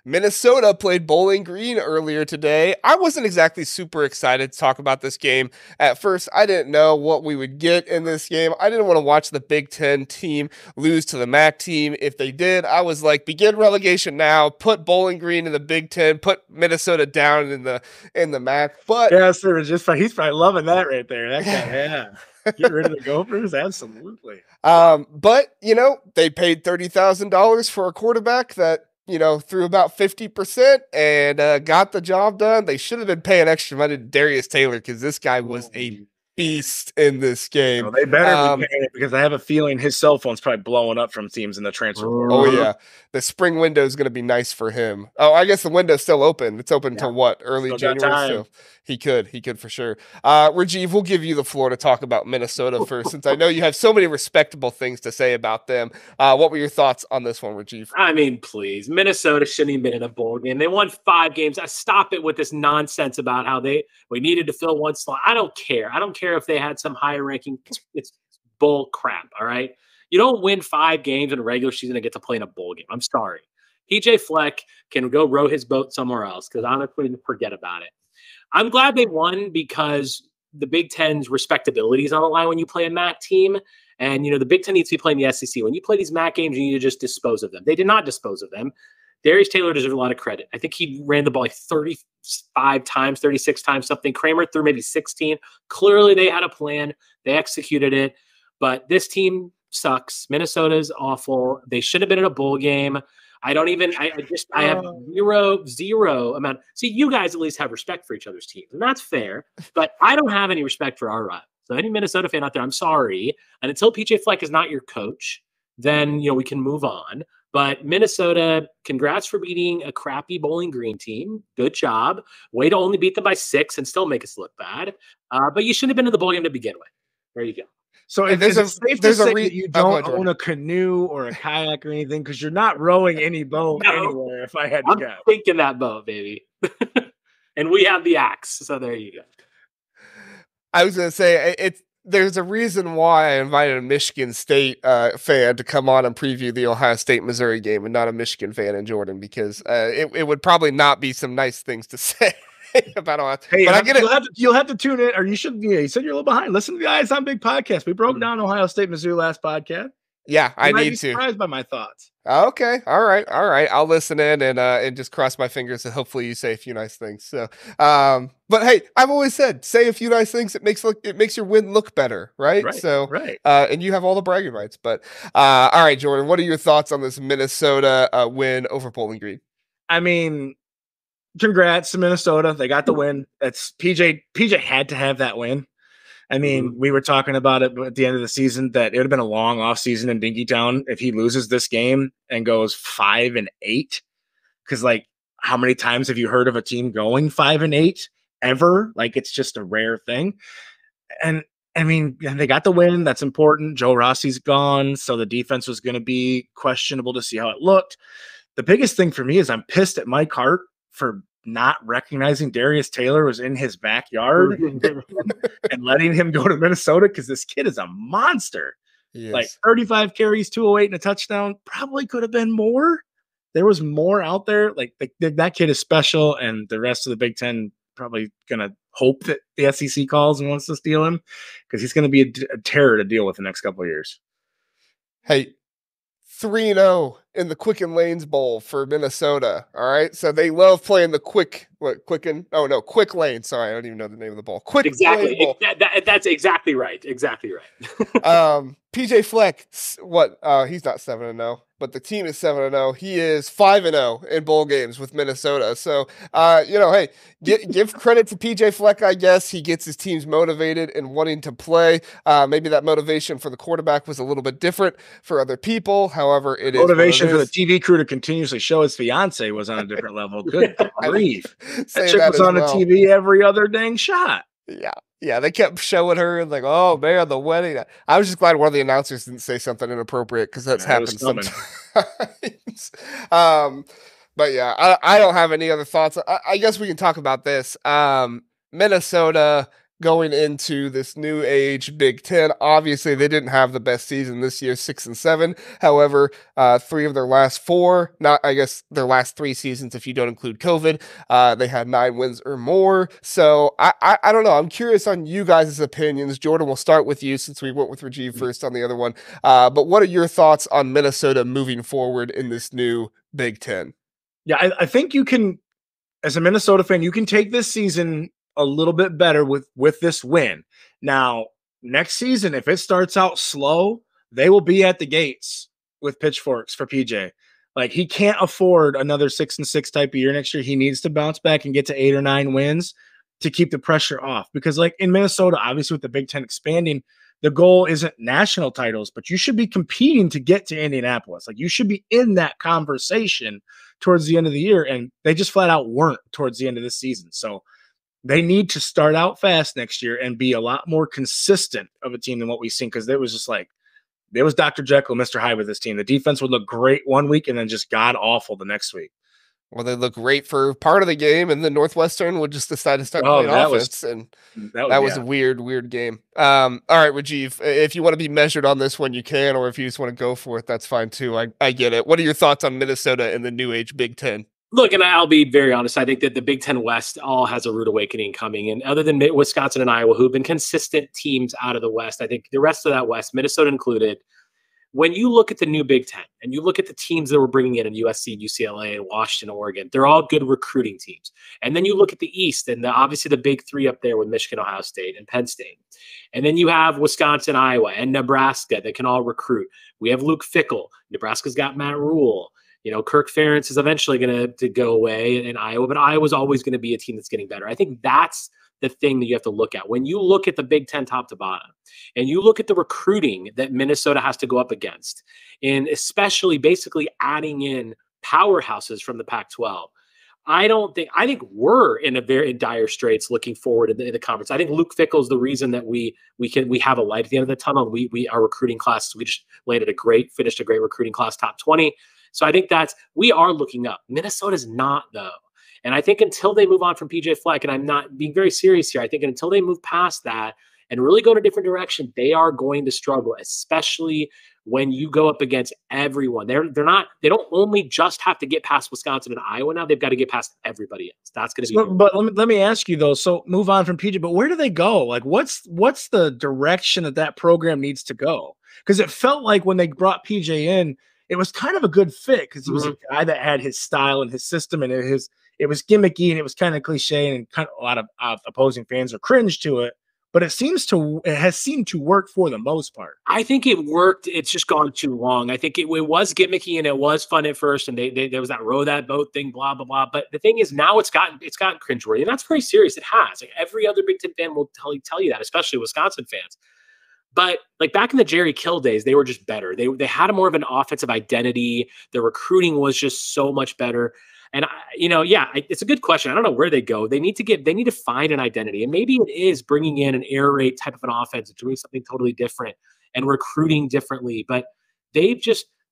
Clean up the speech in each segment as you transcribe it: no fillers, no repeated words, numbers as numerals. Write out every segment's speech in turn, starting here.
Minnesota played Bowling Green earlier today. I wasn't exactly super excited to talk about this game. At first, I didn't know what we would get in this game. I didn't want to watch the Big Ten team lose to the MAC team. If they did, I was like, begin relegation now. Put Bowling Green in the Big Ten. Put Minnesota down in the MAC. But yeah, sir, he's probably loving that right there. That guy, yeah. Get rid of the Gophers, absolutely. But they paid $30,000 for a quarterback that threw about 50% and got the job done. They should have been paying extra money to Darius Taylor because this guy was a beast in this game. No, they better be paying it because I have a feeling his cell phone's probably blowing up from teams in the transfer portal. Oh, yeah. The spring window is going to be nice for him. Oh, I guess the window's still open. It's open until what? Early January? So he could for sure. Rajiv, we'll give you the floor to talk about Minnesota first, since I know you have so many respectable things to say about them. What were your thoughts on this one, Rajiv? I mean, please. Minnesota shouldn't have been in a bowl game. They won 5 games. Stop it with this nonsense about how we needed to fill one slot. I don't care. I don't care if they had some higher ranking. It's bull crap, all right? You don't win 5 games in a regular season and get to play in a bowl game. I'm sorry. PJ Fleck can go row his boat somewhere else because honestly, forget about it. I'm glad they won because the Big Ten's respectability is on the line when you play a MAC team. And, the Big Ten needs to be playing the SEC. When you play these MAC games, you need to just dispose of them. They did not dispose of them. Darius Taylor deserves a lot of credit. I think he ran the ball like 35 times, 36 times, something. Kramer threw maybe 16. Clearly, they had a plan. They executed it. But this team sucks. Minnesota's awful. They should have been in a bowl game. I have zero amount. See, you guys at least have respect for each other's teams, and that's fair. But I don't have any respect for our rivals. So any Minnesota fan out there, I'm sorry. And until PJ Fleck is not your coach, then we can move on. But Minnesota, congrats for beating a crappy Bowling Green team. Good job. Way to only beat them by 6 and still make us look bad. But you shouldn't have been in the bowl game to begin with. There you go. So there's a safe to say that you don't own a canoe or a kayak or anything because you're not rowing any boat anywhere, if I had to guess. I'm thinking that boat, baby. And we have the axe, so there you go. I was going to say, there's a reason why I invited a Michigan State fan to come on and preview the Ohio State-Missouri game and not a Michigan fan in Jordan, because it would probably not be some nice things to say. About Ohio. Hey, but I get it. You'll have to tune in, or you should be. You said you're a little behind. Listen to the Eyes on Big podcast. We broke down Ohio State, Missouri last podcast. Yeah, I need to. Surprised by my thoughts. Okay, all right. I'll listen in and just cross my fingers and hopefully you say a few nice things. So, but hey, I've always said say a few nice things. It makes your win look better, right? Right. And you have all the bragging rights. But all right, Jordan, what are your thoughts on this Minnesota win over Bowling Green? I mean, congrats to Minnesota. They got the win. That's PJ had to have that win. I mean, we were talking about it at the end of the season that it would have been a long off season in Dinkytown if he loses this game and goes 5-8. Because, how many times have you heard of a team going 5-8 ever? It's just a rare thing. And I mean, they got the win. That's important. Joe Rossi's gone, so the defense was going to be questionable to see how it looked. The biggest thing for me is I'm pissed at Mike Hart for not recognizing Darius Taylor was in his backyard and letting him go to Minnesota because this kid is a monster. Yes. 35 carries, 208 and a touchdown. Probably could have been more. There was more out there. That kid is special, and the rest of the Big Ten probably going to hope that the SEC calls and wants to steal him because he's going to be a terror to deal with the next couple of years. Hey, 3-0 in the Quicken Lanes Bowl for Minnesota. All right. So they love playing the Quick Lane. Sorry. I don't even know the name of the bowl. Exactly. Bowl. That's exactly right. Exactly right. PJ Fleck, he's not 7-0, but the team is 7-0. He is 5-0 in bowl games with Minnesota. So, hey, give credit to PJ Fleck, I guess. He gets his teams motivated and wanting to play. Maybe that motivation for the quarterback was a little bit different for other people. However, motivation for the TV crew to continuously show his fiance was on a different level. Good grief. That chick was on the TV every other dang shot. Yeah, they kept showing her and oh man, the wedding. I was just glad one of the announcers didn't say something inappropriate because that's happened sometimes. But yeah, I don't have any other thoughts. I guess we can talk about this. Minnesota going into this new age Big Ten. Obviously, they didn't have the best season this year, 6-7. However, 3 of their last 4, their last 3 seasons, if you don't include COVID, they had 9 wins or more. So I don't know. I'm curious on you guys' opinions. Jordan, we'll start with you since we went with Rajiv first on the other one. But what are your thoughts on Minnesota moving forward in this new Big Ten? Yeah, I think you can, as a Minnesota fan, you can take this season a little bit better with this win. Now, next season, if it starts out slow, they will be at the gates with pitchforks for PJ. Like, he can't afford another 6-6 type of year next year. He needs to bounce back and get to 8 or 9 wins to keep the pressure off. Because, like, in Minnesota, obviously with the Big Ten expanding, the goal isn't national titles, but you should be competing to get to Indianapolis. Like, you should be in that conversation towards the end of the year, and they just flat out weren't towards the end of this season. So they need to start out fast next year and be a lot more consistent of a team than what we've seen, because it was just like, it was Dr. Jekyll, Mr. Hyde with this team. The defense would look great one week and then just god awful the next week. Well, they look great for part of the game, and then Northwestern would just decide to start playing offense, and that was a weird game. All right, Rajiv, if you want to be measured on this one, you can, or if you just want to go for it, that's fine too. I get it. What are your thoughts on Minnesota in the new age Big Ten? Look, and I'll be very honest, I think that the Big Ten West all has a rude awakening coming. And other than Wisconsin and Iowa, who've been consistent teams out of the West, I think the rest of that West, Minnesota included, when you look at the new Big Ten and you look at the teams that we're bringing in USC, UCLA, and Washington, Oregon, they're all good recruiting teams. And then you look at the East and obviously the big 3 up there with Michigan, Ohio State, and Penn State. And then you have Wisconsin, Iowa, and Nebraska that can all recruit. We have Luke Fickell. Nebraska's got Matt Rule. You know, Kirk Ferentz is eventually going to go away in Iowa, but Iowa's always going to be a team that's getting better. I think that's the thing that you have to look at. When you look at the Big Ten top to bottom, and you look at the recruiting that Minnesota has to go up against, and especially basically adding in powerhouses from the Pac-12, I think we're in a very dire straits looking forward in the conference. I think Luke Fickell is the reason that we have a light at the end of the tunnel. Our recruiting class, we just finished a great recruiting class, top 20. So I think we are looking up. Minnesota's not, though. And I think until they move on from PJ Fleck, and I'm not being very serious here, I think until they move past that and really go in a different direction, they are going to struggle, especially when you go up against everyone. They don't only just have to get past Wisconsin and Iowa now, they've got to get past everybody else. That's going to be But let me ask you though, so move on from PJ, but where do they go? Like what's the direction that program needs to go? Because it felt like when they brought PJ in, it was kind of a good fit because he was a guy that had his style and his system, and it was gimmicky and it was kind of cliche, and kind of a lot of opposing fans are cringe to it. But it has seemed to work for the most part. I think it worked. It's just gone too long. I think it was gimmicky and it was fun at first, and there was that row that boat thing, blah blah blah. But the thing is, now it's gotten cringeworthy, and that's very serious. It has. Like every other Big Ten fan will tell you that, especially Wisconsin fans. But like back in the Jerry Kill days, they were just better. They had more of an offensive identity. The recruiting was just so much better. And it's a good question. I don't know where they go. They need to find an identity, and maybe it is bringing in an air raid type of an offense, doing something totally different, and recruiting differently. But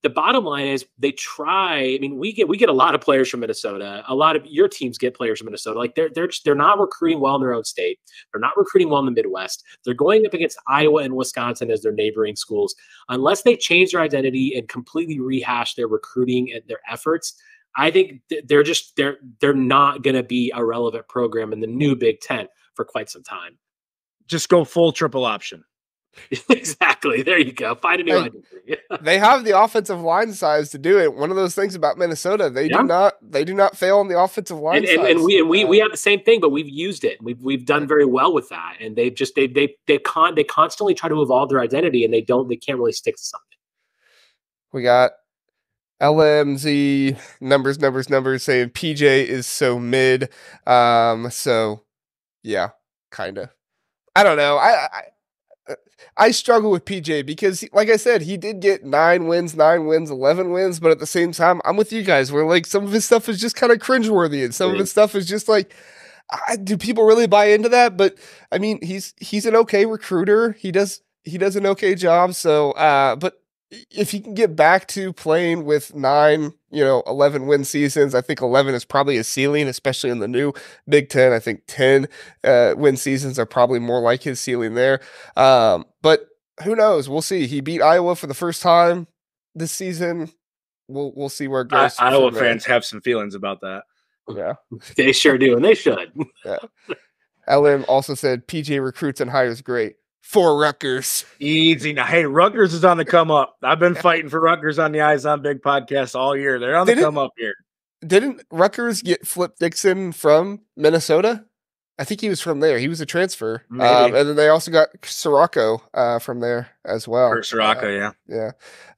the bottom line is they try. I mean, we get a lot of players from Minnesota. A lot of your teams get players from Minnesota. Like they're not recruiting well in their own state. They're not recruiting well in the Midwest. They're going up against Iowa and Wisconsin as their neighboring schools. Unless they change their identity and completely rehash their recruiting and their efforts, I think they're not going to be a relevant program in the new Big Ten for quite some time. Just go full triple option. Exactly. There you go. Find a new identity. They have the offensive line size to do it. One of those things about Minnesota, they do not fail on the offensive line size. And we have the same thing, but we've used it. We've done very well with that. And they constantly try to evolve their identity, and they can't really stick to something. We got LMZ numbers saying PJ is so mid. So yeah, kind of. I don't know. I struggle with PJ because, like I said, he did get 9 wins, 11 wins, but at the same time, I'm with you guys where like some of his stuff is just kind of cringeworthy, and some of his stuff is just like, do people really buy into that? But I mean, he's an okay recruiter. He does an okay job. So, but if he can get back to playing with 9, 11 win seasons, I think 11 is probably his ceiling, especially in the new Big Ten. I think 10 win seasons are probably more like his ceiling there. But who knows? We'll see. He beat Iowa for the first time this season. We'll see where it goes. Iowa fans have some feelings about that. Yeah, they sure do, and they should. Yeah. LM also said PJ recruits and hires great. For Rutgers. Easy now. Hey, Rutgers is on the come up. I've been fighting for Rutgers on the Eyes on Big podcast all year. They're on the come up here. Didn't Rutgers get Flip Dixon from Minnesota? I think he was from there. He was a transfer. And then they also got Sirocco from there as well. Sirocco, yeah. Yeah.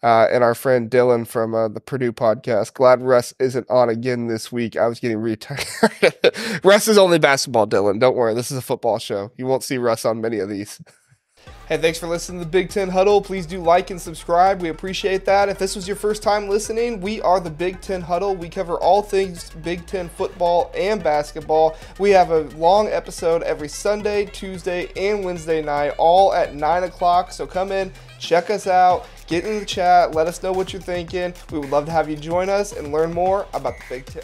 And our friend Dylan from the Purdue podcast. Glad Russ isn't on again this week. I was getting retired. Russ is only basketball, Dylan. Don't worry. This is a football show. You won't see Russ on many of these. Hey, thanks for listening to the Big Ten Huddle. Please do like and subscribe. We appreciate that. If this was your first time listening, we are the Big Ten Huddle. We cover all things Big Ten football and basketball. We have a long episode every Sunday, Tuesday, and Wednesday night, all at 9 o'clock. So come in, check us out, get in the chat, let us know what you're thinking. We would love to have you join us and learn more about the Big Ten.